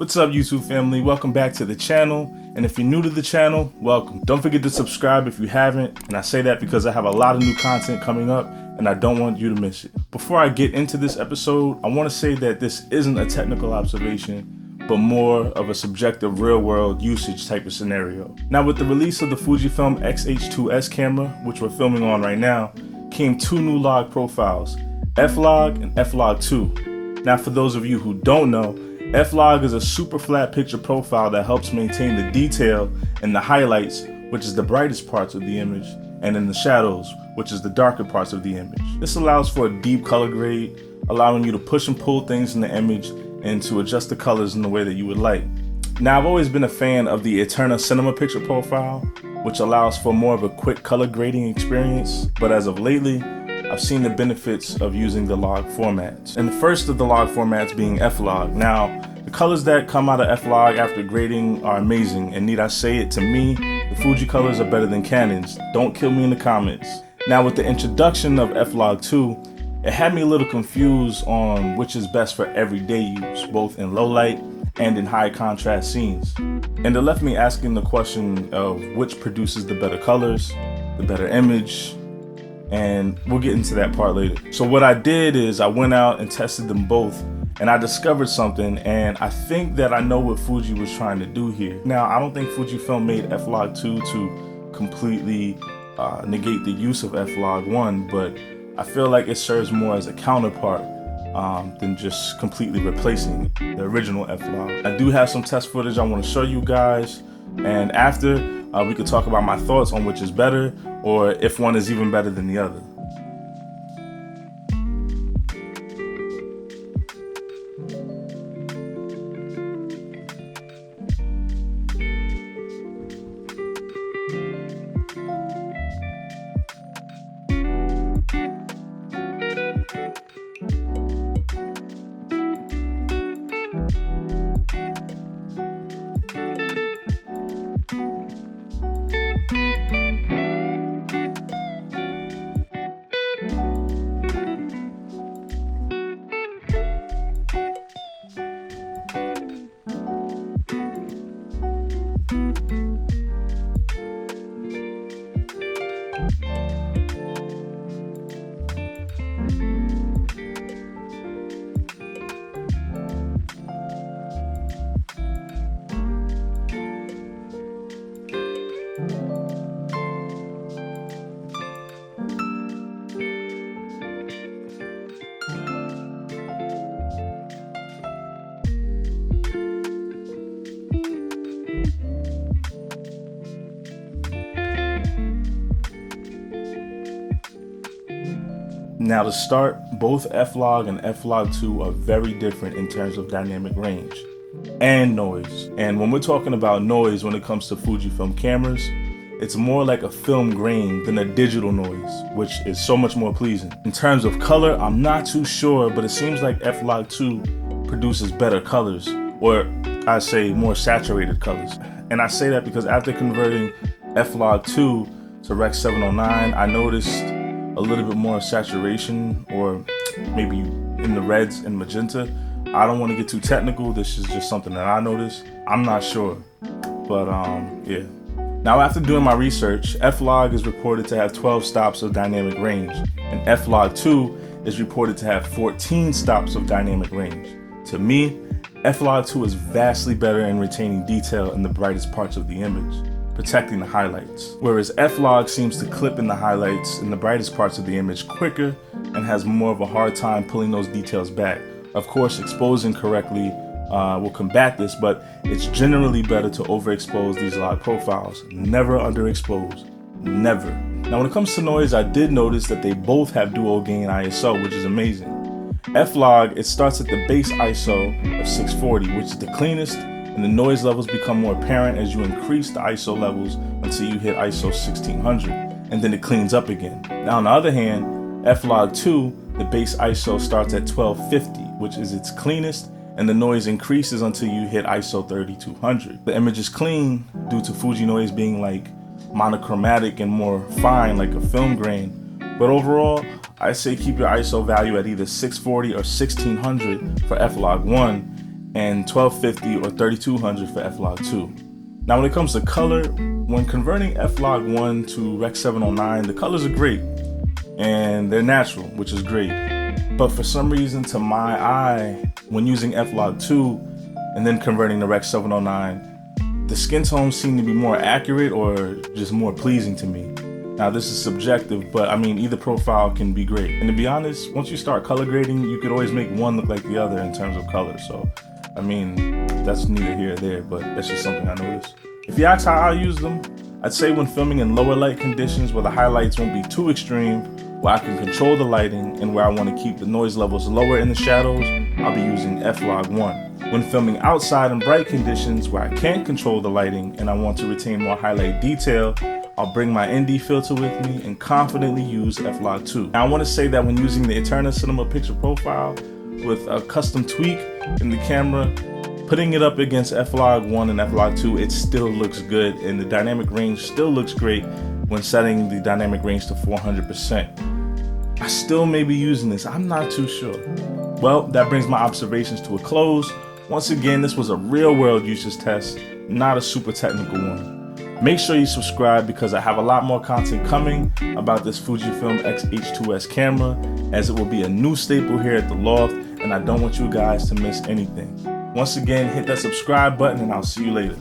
What's up, YouTube family? Welcome back to the channel. And if you're new to the channel, welcome. Don't forget to subscribe if you haven't. And I say that because I have a lot of new content coming up and I don't want you to miss it. Before I get into this episode, I want to say that this isn't a technical observation, but more of a subjective real-world usage type of scenario. Now, with the release of the Fujifilm XH2s camera, which we're filming on right now, came two new log profiles, F-Log and F-Log 2. Now, for those of you who don't know, F-Log is a super flat picture profile that helps maintain the detail in the highlights, which is the brightest parts of the image, and in the shadows, which is the darker parts of the image. This allows for a deep color grade, allowing you to push and pull things in the image and to adjust the colors in the way that you would like. Now, I've always been a fan of the Eterna Cinema picture profile, which allows for more of a quick color grading experience, but as of lately, I've seen the benefits of using the log formats. And the first of the log formats being F-Log. Now, the colors that come out of F-Log after grading are amazing, and need I say it, to me, the Fuji colors are better than Canon's. Don't kill me in the comments. Now, with the introduction of F-Log 2, it had me a little confused on which is best for everyday use, both in low light and in high contrast scenes. And it left me asking the question of which produces the better colors, the better image, and we'll get into that part later. So what I did is I went out and tested them both, and I discovered something, and I think that I know what Fuji was trying to do here. Now, I don't think Fujifilm made F-Log 2 to completely negate the use of F-Log 1, but I feel like it serves more as a counterpart than just completely replacing the original F-Log. I do have some test footage I want to show you guys, and after we could talk about my thoughts on which is better, or if one is even better than the other. Now to start, both F-Log and F-Log 2 are very different in terms of dynamic range and noise. And when we're talking about noise when it comes to Fujifilm cameras, it's more like a film grain than a digital noise, which is so much more pleasing. In terms of color, I'm not too sure, but it seems like F-Log 2 produces better colors, or I say more saturated colors. And I say that because after converting F-Log 2 to Rec 709, I noticed a little bit more saturation, or maybe in the reds and magenta. I don't want to get too technical. This is just something that I noticed. I'm not sure, but yeah. Now, after doing my research, F-Log is reported to have 12 stops of dynamic range, and F-Log 2 is reported to have 14 stops of dynamic range. To me, F-Log 2 is vastly better in retaining detail in the brightest parts of the image, protecting the highlights, whereas F-Log seems to clip in the highlights in the brightest parts of the image quicker and has more of a hard time pulling those details back. Of course, exposing correctly will combat this, but it's generally better to overexpose these log profiles, never underexpose, never. Now, when it comes to noise, I did notice that they both have dual gain ISO, which is amazing. F-Log, it starts at the base ISO of 640, which is the cleanest, and the noise levels become more apparent as you increase the ISO levels until you hit ISO 1600, and then it cleans up again. Now, on the other hand, F-Log 2, the base ISO starts at 1250, which is its cleanest, and the noise increases until you hit ISO 3200. The image is clean due to Fuji noise being like monochromatic and more fine like a film grain, but overall, I say keep your ISO value at either 640 or 1600 for F-Log 1, and 1250 or 3200 for f-log2. Now when it comes to color, when converting f-log1 to Rec. 709, the colors are great and they're natural, which is great. But for some reason, to my eye, when using f-log2 and then converting to Rec. 709, the skin tones seem to be more accurate or just more pleasing to me. Now this is subjective, but I mean either profile can be great. And to be honest, once you start color grading, you could always make one look like the other in terms of color. So I mean, that's neither here or there, but that's just something I noticed. If you ask how I use them, I'd say when filming in lower light conditions where the highlights won't be too extreme, where I can control the lighting and where I want to keep the noise levels lower in the shadows, I'll be using f-log1. When filming outside in bright conditions where I can't control the lighting and I want to retain more highlight detail, I'll bring my ND filter with me and confidently use f-log2. Now I want to say that when using the Eterna Cinema picture profile with a custom tweak in the camera, putting it up against f-log1 and f-log2, it still looks good and the dynamic range still looks great when setting the dynamic range to 400%. I still may be using this, I'm not too sure. Well, that brings my observations to a close. Once again, this was a real world usage test, not a super technical one. Make sure you subscribe because I have a lot more content coming about this Fujifilm XH2s camera, as it will be a new staple here at the loft and I don't want you guys to miss anything. Once again, hit that subscribe button and I'll see you later.